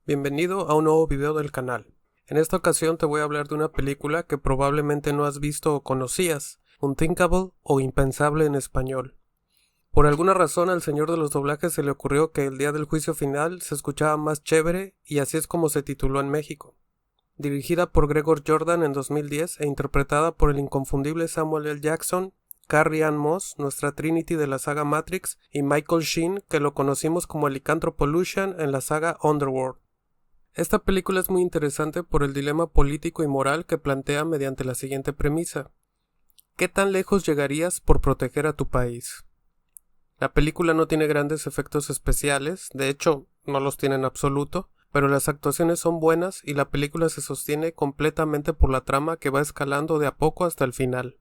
Bienvenido a un nuevo video del canal. En esta ocasión te voy a hablar de una película que probablemente no has visto o conocías, Unthinkable o Impensable en español. Por alguna razón al señor de los doblajes se le ocurrió que el día del juicio final se escuchaba más chévere y así es como se tituló en México. Dirigida por Gregor Jordan en 2010 e interpretada por el inconfundible Samuel L. Jackson, Carrie Ann Moss, nuestra Trinity de la saga Matrix, y Michael Sheen, que lo conocimos como el licántropo Lucian en la saga Underworld. Esta película es muy interesante por el dilema político y moral que plantea mediante la siguiente premisa. ¿Qué tan lejos llegarías por proteger a tu país? La película no tiene grandes efectos especiales, de hecho, no los tiene en absoluto, pero las actuaciones son buenas y la película se sostiene completamente por la trama que va escalando de a poco hasta el final.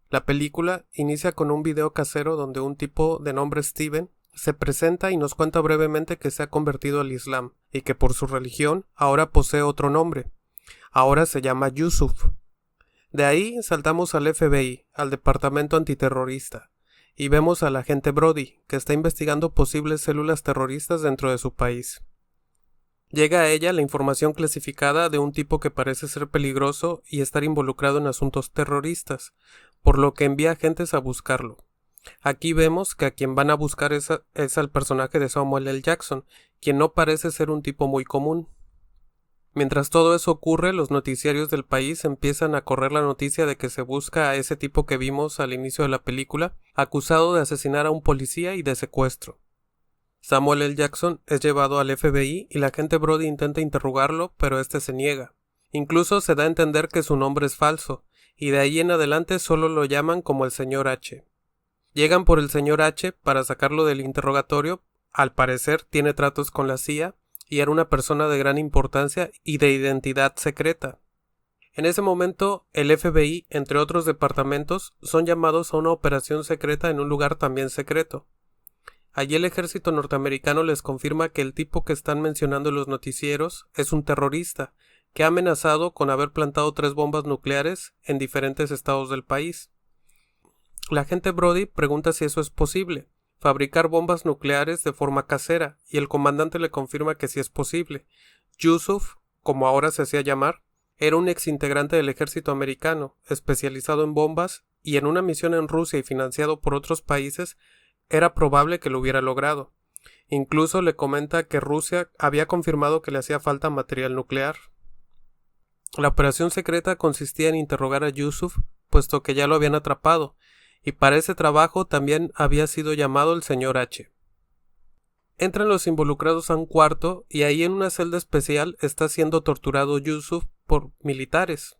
La película inicia con un video casero donde un tipo de nombre Steven se presenta y nos cuenta brevemente que se ha convertido al Islam y que por su religión ahora posee otro nombre. Ahora se llama Yusuf. De ahí saltamos al FBI, al Departamento Antiterrorista, y vemos al agente Brody, que está investigando posibles células terroristas dentro de su país. Llega a ella la información clasificada de un tipo que parece ser peligroso y estar involucrado en asuntos terroristas, por lo que envía agentes a buscarlo. Aquí vemos que a quien van a buscar es al personaje de Samuel L. Jackson, quien no parece ser un tipo muy común. Mientras todo eso ocurre, los noticiarios del país empiezan a correr la noticia de que se busca a ese tipo que vimos al inicio de la película, acusado de asesinar a un policía y de secuestro. Samuel L. Jackson es llevado al FBI y la agente Brody intenta interrogarlo, pero este se niega. Incluso se da a entender que su nombre es falso, y de ahí en adelante solo lo llaman como el señor H. Llegan por el señor H para sacarlo del interrogatorio. Al parecer tiene tratos con la CIA y era una persona de gran importancia y de identidad secreta. En ese momento el FBI, entre otros departamentos, son llamados a una operación secreta en un lugar también secreto. Allí el ejército norteamericano les confirma que el tipo que están mencionando en los noticieros es un terrorista que ha amenazado con haber plantado 3 bombas nucleares en diferentes estados del país. La agente Brody pregunta si eso es posible, fabricar bombas nucleares de forma casera, y el comandante le confirma que sí es posible. Yusuf, como ahora se hacía llamar, era un exintegrante del ejército americano, especializado en bombas, y en una misión en Rusia y financiado por otros países, era probable que lo hubiera logrado. Incluso le comenta que Rusia había confirmado que le hacía falta material nuclear. La operación secreta consistía en interrogar a Yusuf, puesto que ya lo habían atrapado, y para ese trabajo también había sido llamado el señor H. Entran los involucrados a un cuarto y ahí en una celda especial está siendo torturado Yusuf por militares.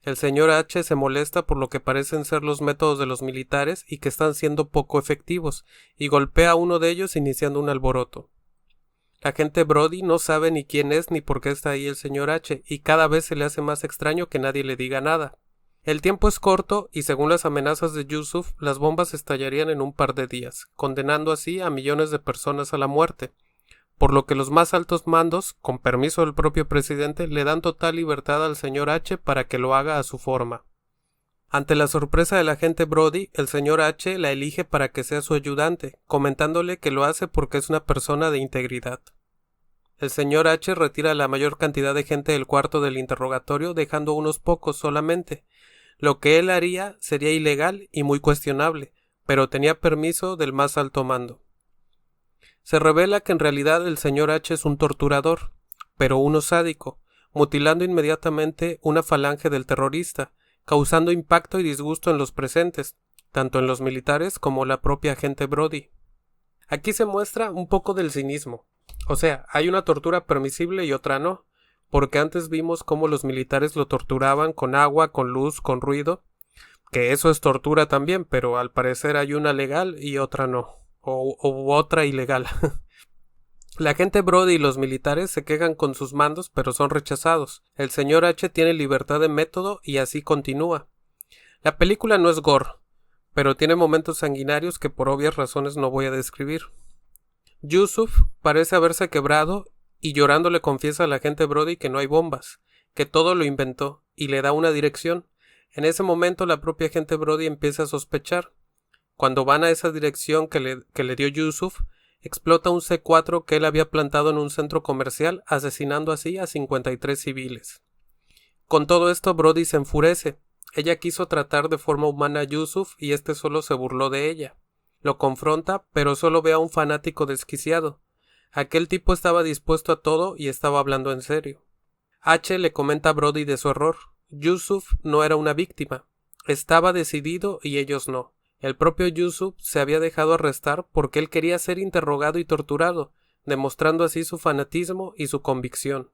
El señor H se molesta por lo que parecen ser los métodos de los militares y que están siendo poco efectivos, y golpea a uno de ellos iniciando un alboroto. La agente Brody no sabe ni quién es ni por qué está ahí el señor H, y cada vez se le hace más extraño que nadie le diga nada. El tiempo es corto y según las amenazas de Yusuf, las bombas estallarían en un par de días, condenando así a millones de personas a la muerte, por lo que los más altos mandos, con permiso del propio presidente, le dan total libertad al señor H para que lo haga a su forma. Ante la sorpresa del agente Brody, el señor H la elige para que sea su ayudante, comentándole que lo hace porque es una persona de integridad. El señor H retira la mayor cantidad de gente del cuarto del interrogatorio, dejando unos pocos solamente. Lo que él haría sería ilegal y muy cuestionable, pero tenía permiso del más alto mando. Se revela que en realidad el señor H es un torturador, pero uno sádico, mutilando inmediatamente una falange del terrorista, causando impacto y disgusto en los presentes, tanto en los militares como la propia agente Brody. Aquí se muestra un poco del cinismo. O sea, hay una tortura permisible y otra no, porque antes vimos cómo los militares lo torturaban con agua, con luz, con ruido, que eso es tortura también, pero al parecer hay una legal y otra no, o otra ilegal. La agente Brody y los militares se quejan con sus mandos, pero son rechazados. El señor H tiene libertad de método y así continúa. La película no es gore, pero tiene momentos sanguinarios que por obvias razones no voy a describir. Yusuf parece haberse quebrado y llorando le confiesa al agente Brody que no hay bombas, que todo lo inventó, y le da una dirección. En ese momento la propia agente Brody empieza a sospechar. Cuando van a esa dirección que le dio Yusuf, explota un C4 que él había plantado en un centro comercial, asesinando así a 53 civiles. Con todo esto, Brody se enfurece. Ella quiso tratar de forma humana a Yusuf y este solo se burló de ella. Lo confronta, pero solo ve a un fanático desquiciado. Aquel tipo estaba dispuesto a todo y estaba hablando en serio. H le comenta a Brody de su error. Yusuf no era una víctima. Estaba decidido y ellos no. El propio Yusuf se había dejado arrestar porque él quería ser interrogado y torturado, demostrando así su fanatismo y su convicción.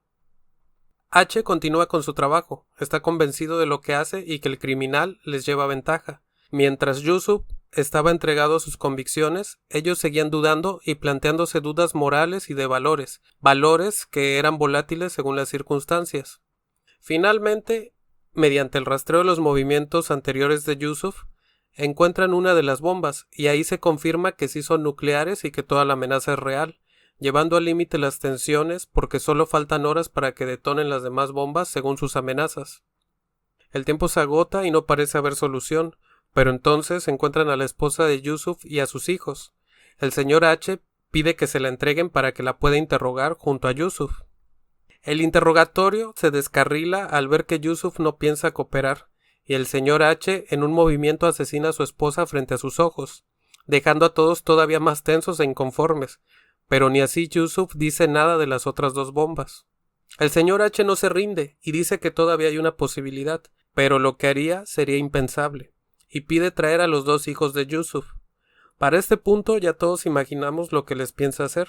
H continúa con su trabajo, está convencido de lo que hace y que el criminal les lleva ventaja. Mientras Yusuf estaba entregado a sus convicciones, ellos seguían dudando y planteándose dudas morales y de valores que eran volátiles según las circunstancias. Finalmente, mediante el rastreo de los movimientos anteriores de Yusuf, encuentran una de las bombas y ahí se confirma que sí son nucleares y que toda la amenaza es real, llevando al límite las tensiones porque solo faltan horas para que detonen las demás bombas según sus amenazas. El tiempo se agota y no parece haber solución, pero entonces encuentran a la esposa de Yusuf y a sus hijos. El señor H pide que se la entreguen para que la pueda interrogar junto a Yusuf. El interrogatorio se descarrila al ver que Yusuf no piensa cooperar, y el señor H en un movimiento asesina a su esposa frente a sus ojos, dejando a todos todavía más tensos e inconformes, pero ni así Yusuf dice nada de las otras dos bombas. El señor H no se rinde y dice que todavía hay una posibilidad, pero lo que haría sería impensable, y pide traer a los dos hijos de Yusuf. Para este punto ya todos imaginamos lo que les piensa hacer.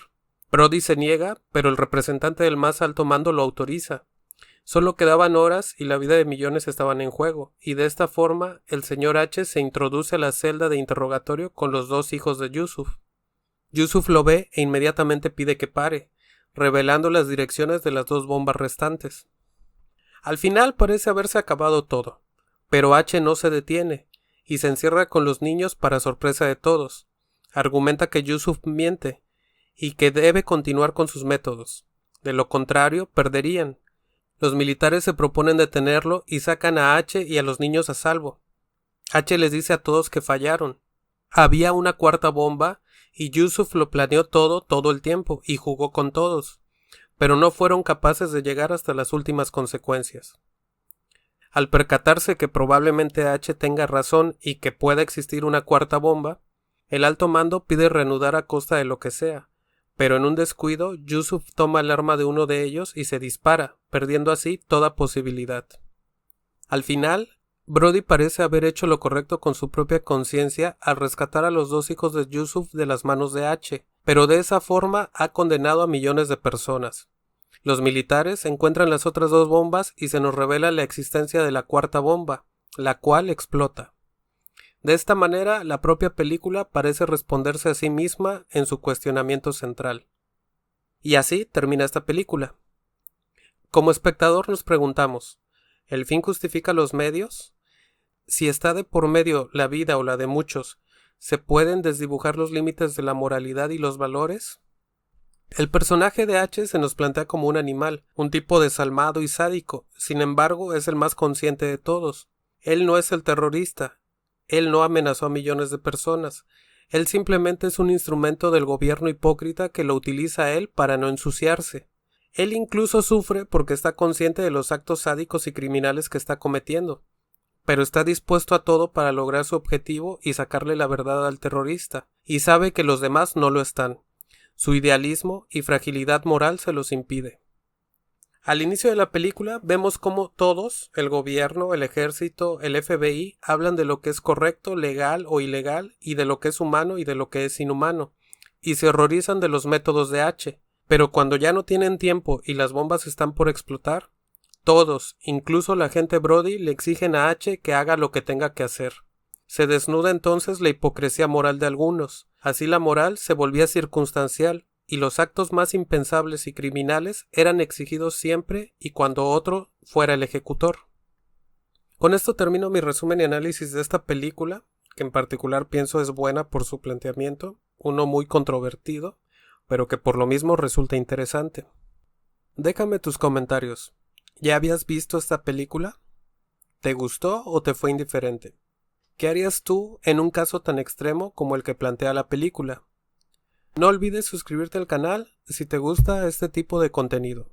Brody se niega, pero el representante del más alto mando lo autoriza. Solo quedaban horas y la vida de millones estaban en juego, y de esta forma el señor H se introduce a la celda de interrogatorio con los dos hijos de Yusuf. Yusuf lo ve e inmediatamente pide que pare, revelando las direcciones de las dos bombas restantes. Al final parece haberse acabado todo, pero H no se detiene, y se encierra con los niños para sorpresa de todos. Argumenta que Yusuf miente, y que debe continuar con sus métodos. De lo contrario, perderían. Los militares se proponen detenerlo y sacan a H y a los niños a salvo. H les dice a todos que fallaron. Había una cuarta bomba y Yusuf lo planeó todo el tiempo y jugó con todos, pero no fueron capaces de llegar hasta las últimas consecuencias. Al percatarse que probablemente H tenga razón y que pueda existir una cuarta bomba, el alto mando pide reanudar a costa de lo que sea, pero en un descuido Yusuf toma el arma de uno de ellos y se dispara, perdiendo así toda posibilidad. Al final, Brody parece haber hecho lo correcto con su propia conciencia al rescatar a los dos hijos de Yusuf de las manos de H, pero de esa forma ha condenado a millones de personas. Los militares encuentran las otras dos bombas y se nos revela la existencia de la cuarta bomba, la cual explota. De esta manera, la propia película parece responderse a sí misma en su cuestionamiento central. Y así termina esta película. Como espectador nos preguntamos, ¿el fin justifica los medios? Si está de por medio la vida o la de muchos, ¿se pueden desdibujar los límites de la moralidad y los valores? El personaje de H se nos plantea como un animal, un tipo desalmado y sádico, sin embargo es el más consciente de todos. Él no es el terrorista, él no amenazó a millones de personas, él simplemente es un instrumento del gobierno hipócrita que lo utiliza a él para no ensuciarse. Él incluso sufre porque está consciente de los actos sádicos y criminales que está cometiendo, pero está dispuesto a todo para lograr su objetivo y sacarle la verdad al terrorista, y sabe que los demás no lo están. Su idealismo y fragilidad moral se los impide. Al inicio de la película vemos cómo todos, el gobierno, el ejército, el FBI, hablan de lo que es correcto, legal o ilegal, y de lo que es humano y de lo que es inhumano, y se horrorizan de los métodos de H, pero cuando ya no tienen tiempo y las bombas están por explotar, todos, incluso la agente Brody, le exigen a H que haga lo que tenga que hacer. Se desnuda entonces la hipocresía moral de algunos. Así la moral se volvía circunstancial, y los actos más impensables y criminales eran exigidos siempre y cuando otro fuera el ejecutor. Con esto termino mi resumen y análisis de esta película, que en particular pienso es buena por su planteamiento, uno muy controvertido, pero que por lo mismo resulta interesante. Déjame tus comentarios. ¿Ya habías visto esta película? ¿Te gustó o te fue indiferente? ¿Qué harías tú en un caso tan extremo como el que plantea la película? No olvides suscribirte al canal si te gusta este tipo de contenido.